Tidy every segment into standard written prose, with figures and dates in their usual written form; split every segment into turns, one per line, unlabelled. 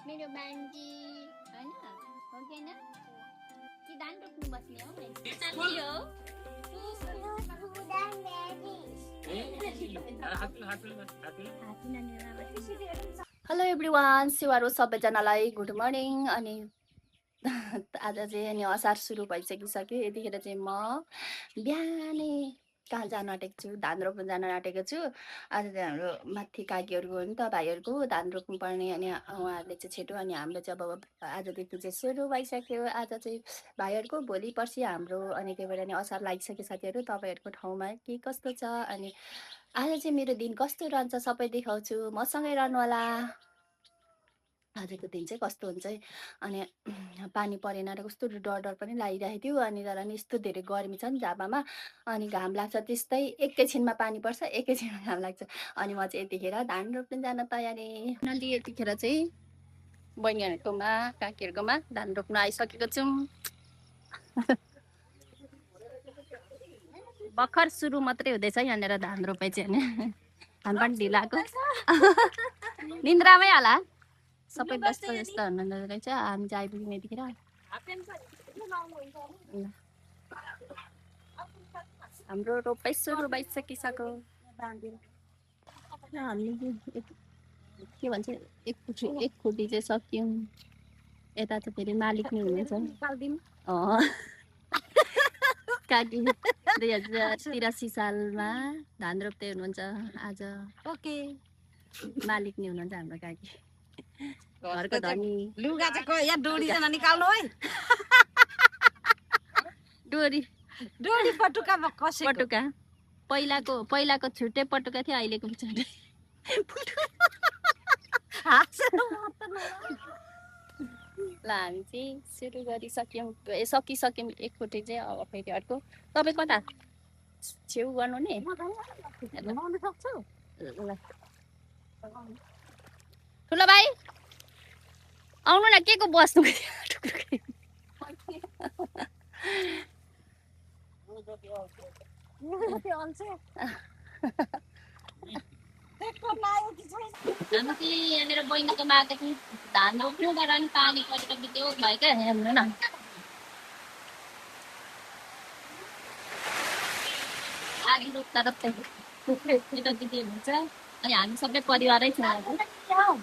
मेरो बान्जी हैन हो कि हैन कि धान रोप्नु बस्ने हो हेलो एभ्रिवान सिवारो सबैजनालाई गुड मर्निङ अनि आज चाहिँ अनि असार सुरु भइसकिसक्यो यतिखेर चाहिँ म बिहानै कहाँ जान आँटेको छु धान रोप्नु जान आँटेको छु आज चाहिँ हाम्रो माथि काकीहरूको हो नि त भाइहरूको धान रोप्नु पर्ने अनि उहाँहरूले चाहिँ छिटो अनि हाम्रो चाहिँ अब आजदेखि चाहिँ सुरु भइसक्यो आज चाहिँ भाइहरूको भोलि पर्सि हाम्रो अनि त्यही भएर नि असार लागिसक्यो साथीहरू तपाईँहरूको ठाउँमा के कस्तो छ अनि आज चाहिँ मेरो दिन कस्तो रहन्छ सबै देखाउँछु मसँगै रहनुहोला आजको दिन चाहिँ कस्तो हुन्छ है अनि पानी परेन र कस्तो डर डर पनि लागिरहेको थियो अनि तर नि यस्तो धेरै गर्मी छ नि झापामा अनि घाम लाग्छ त्यस्तै एकैछिनमा पानी पर्छ एकैछिनमा घाम लाग्छ अनि म चाहिँ यतिखेर धान रोप्न जान तयारी अनि यतिखेर चाहिँ बहिनीहरूकोमा काकीहरूकोमा धान रोप्न आइसकेको छौँ भर्खर सुरु मात्रै हुँदैछ यहाँनिर धान रोपाइ चाहिँ होइन धान पनि ढिलाएको निन्द्रामै होला सबै व्यस्त व्यस्त हुनुहुँदो रहेछ हामी चाहिँ आइपुग्यौँ यतिखेर हाम्रो रोपाइ सुरु भइसकिसक्यो हामीले के भन्छ एक खुटी चाहिँ सक्यौँ यता चाहिँ फेरि मालिक नै हुनुहुन्छ काकी 2083 सालमा धान रोप्दै हुनुहुन्छ आज ओके मालिक नै हुनुहुन्छ हाम्रो काकी घरको धनी
लुगा चाहिँ यहाँ डोरी चाहिँ निकाल्नु है डोरी पटुका
पटुका पहिलाको छुट्टै पटुका थियो अहिलेको छुट्टै ल हामी चाहिँ सुरु गरिसक्यौँ सकिसक्यौँ एकपट्टि चाहिँ अब फेरि अर्को तपाईँ कता छेउ गर्नु नि ठुलो भाइ आउनु न के को बस्नु हामी चाहिँ यहाँनिर बहिनीकोमा आएको थियौँ धान रोप्नु तर नि पानी परेर बित्यो भयो क्या हेर्नु न आधी रोप्दा रोप्दै यता दिदी हुन्छ अनि हामी सबै परिवारै छौँ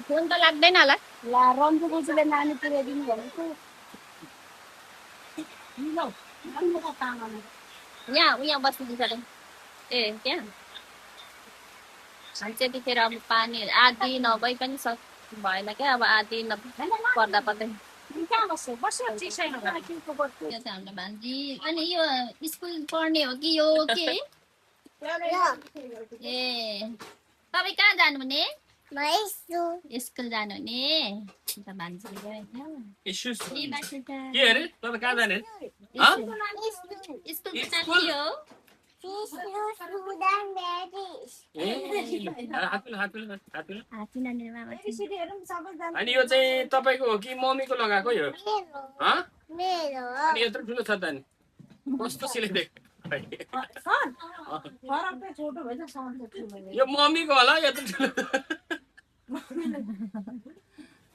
फोन त लाग्दैन होला ला रन्जु बोजूले नानी पुऱ्याइदिनु भनेको यहाँ बस्नु अरे ए त्यहाँ हामी चाहिँ त्यतिखेर अब पानी आधी नभई पनि भएन क्या अब आधी पर्दा पर्दै हाम्रो भान्जी अनि यो स्कुल पढ्ने हो कि यो के ए तपाईँ कहाँ जानुहुने स्कुल जानुहुने
अनि यो चाहिँ तपाईको हो कि मम्मीको लगाएको यो अनि यत्रो ठुलो छ त नि कस्तो सिलाइदिएको यो मम्मीको होला यत्रो ठुलो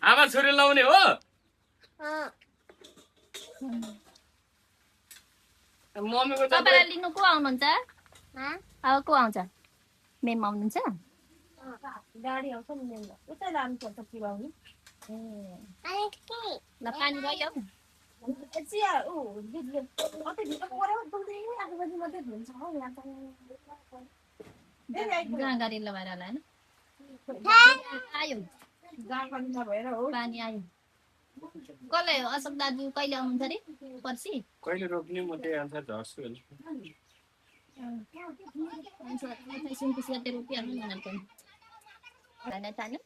आमा छोरी लाउने हो मम्मीको
तपाईँलाई लिनु को आउनुहुन्छ अब को आउँछ मेम आउनुहुन्छ
गाडी आउँछ नि मेम उतै लानुपर्छ पुऱ्याउनु
ल पानी गयो गाडी लगाएर होला होइन आयो पानी आयो कसलाई हो अशोक दाजु कहिले आउनुहुन्छ अरे पर्सि
कहिले रोप्ने म त्यही अनुसार झर्छु
सुनपिस गर्दै रोपिहाल्नु नि पनि तान्नु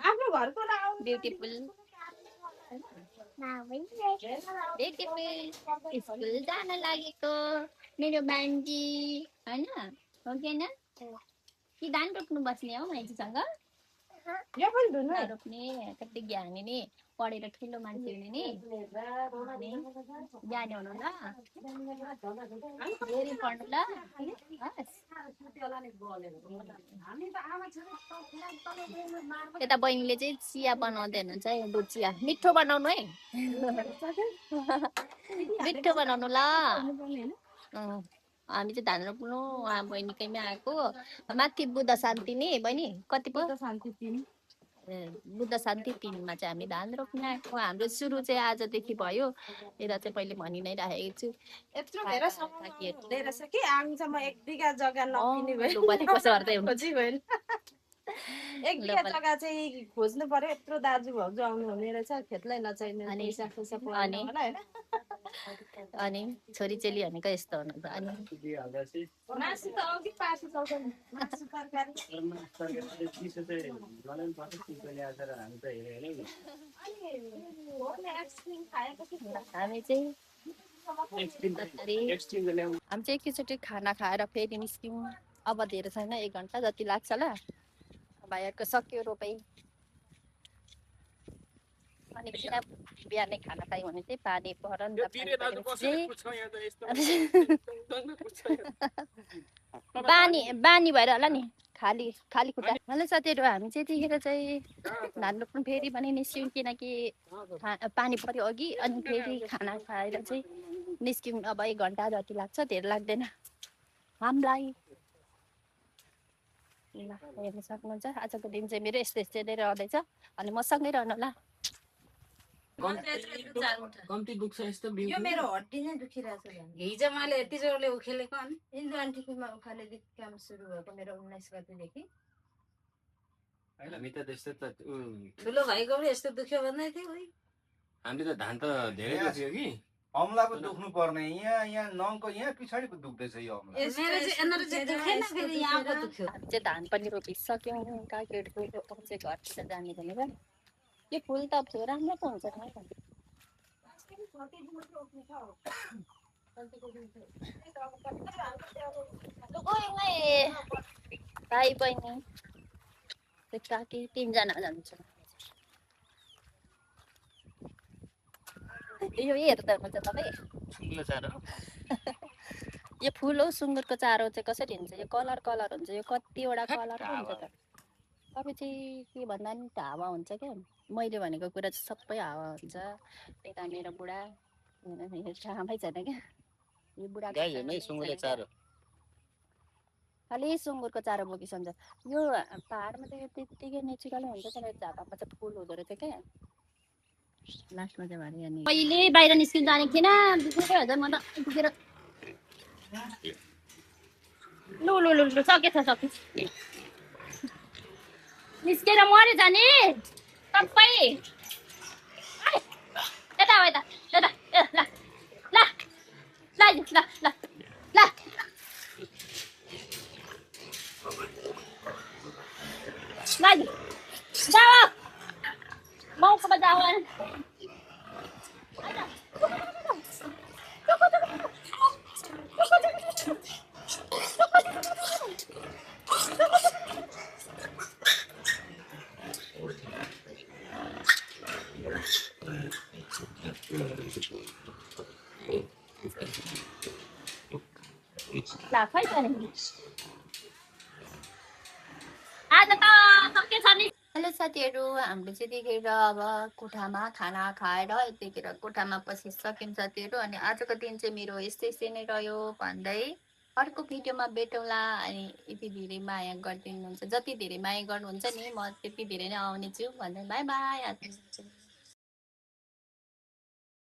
आफ्नो घरको
ब्युटिफुल स्कुल जान लागेको मेरो बान्जी होइन हो कि होइन कि धान रोप्नु बस्ने हो माइतीसँग
यो पनि धुनु है।
रोप्ने कति ज्ञानी नि पढेर ठुलो मान्छे हुने नि ज्ञानी हुनु ल धेरै पढ्नु ल हस्। यता बहिनीले चाहिँ चिया बनाउँदै हुनुहुन्छ है दुध चिया मिठो बनाउनु है मिठो बनाउनु ल। हामी चाहिँ धान रोप्नु उहाँ बहिनीकैमा आएको माथि बुद्ध शान्ति नि बहिनी कति पो बुद्ध शान्ति 3 चाहिँ हामी धान रोप्न आएको। हाम्रो सुरु चाहिँ आजदेखि भयो यता चाहिँ पहिले भनि नै राखेको छु।
यत्रो धेरै समय रहेछ कि आउँछ म 1 बिघा जग्गा नकिने भयो
भएन
1 बिघा जग्गा चाहिँ खोज्नु पर्यो। यत्रो दाजु भाउजू आउनु हुने रहेछ खेतलाई नचाहिने
अनि छोरी चेली भनेको यस्तो हुनु त। अनि
मासु त अघि पार्छु चौधरी मासु तरकारी
हामी चाहिँ एकैचोटि खाना खाएर फेरि निस्क्यौँ। अब धेरै छैन 1 घन्टा जति लाग्छ ल। भाइहरूको सक्यो रोपाइ। अनि बिहानै खाना खायो भने चाहिँ पानी पर बानी भएर होला नि खाली खाली खुट्टा। हेलो साथीहरू हामी चाहिँ त्यतिखेर चाहिँ धान रोप्नु फेरि पनि निस्क्यौँ किनकि पानी पऱ्यो अघि। अनि फेरि खाना खाएर चाहिँ निस्क्यौँ। अब 1 घन्टा जति लाग्छ धेरै लाग्दैन हामीलाई। ल हेर्न सक्नुहुन्छ आजको दिन चाहिँ मेरो यस्तै यस्तै नै रहँदैछ। अनि म सँगै रहनु ल।
कम्ती दुख्छ यस्तो बिउ।
यो मेरो हड्डी नै दुखिरहेछ हिजो मैले यति जोरले उखेलेको अनि इन्दु आन्टीकोमा उखालेदेखि काम सुरु भएको मेरो 19 गतेदेखि।
हामी त त्यस्तो त
ठुलो भाइको पनि यस्तो दुख्यो भन्दै थियो उही।
हामीले त धान त धेरै दुख्यो कि
अमला पो दुख्नु पर्ने यहाँ नङको यहाँ पछाडि पो दुख्दैछ यो अमला।
मेरो चाहिँ एनर्जी दुखेन फेरि यहाँको दुख्यो।
हामी चाहिँ धान पनि रोपिसक्यौँ। काकीहरूको चाहिँ घरतिर जाने भनेर यो फुल त राम्रो त हुन्छ भाइ बहिनी त्यो काकी 3 जना जान्छ। यो हेर्दा हुन्छ तपाईँ यो फुल हो सुँगुरको चारो चाहिँ कसरी हुन्छ? यो कलर हुन्छ। यो कतिवटा कलर हुन्छ त। तपाईँ चाहिँ के भन्दा नि त हावा हुन्छ क्या। मैले भनेको कुरा चाहिँ सबै हावा हुन्छ। यता मेरो बुढा थाहै छैन क्या यो बुढा खालि सुँगुरको चारो बोकिसन्छ। यो पाहाडमा त यो त्यत्तिकै नेचुरलै हुन्छ तर झापामा चाहिँ फुल हुँदो रहेछ क्या लास्टमा चाहिँ भने। अनि पहिले बाहिर निस्किन जानेको थिएन दुखेर म त दुखेर लु लु लु लु सकेछ निस्केर मऱ्यो जाने सबै यता हो यता यता ल ल ल ल ल ल ल जाओ मौकामा जाओ। खै आज त सकेछ नि। हेलो साथीहरू हामीले चाहिँ यतिखेर अब कोठामा खाना खाएर यतिखेर कोठामा पसिसक्यौँ साथीहरू। अनि आजको दिन चाहिँ मेरो यस्तै नै रह्यो भन्दै अर्को भिडियोमा भेटौँला। अनि यति धेरै माया गरिदिनुहुन्छ जति धेरै माया गर्नुहुन्छ नि म त्यति धेरै नै आउने छु भन्दै बाई बाई।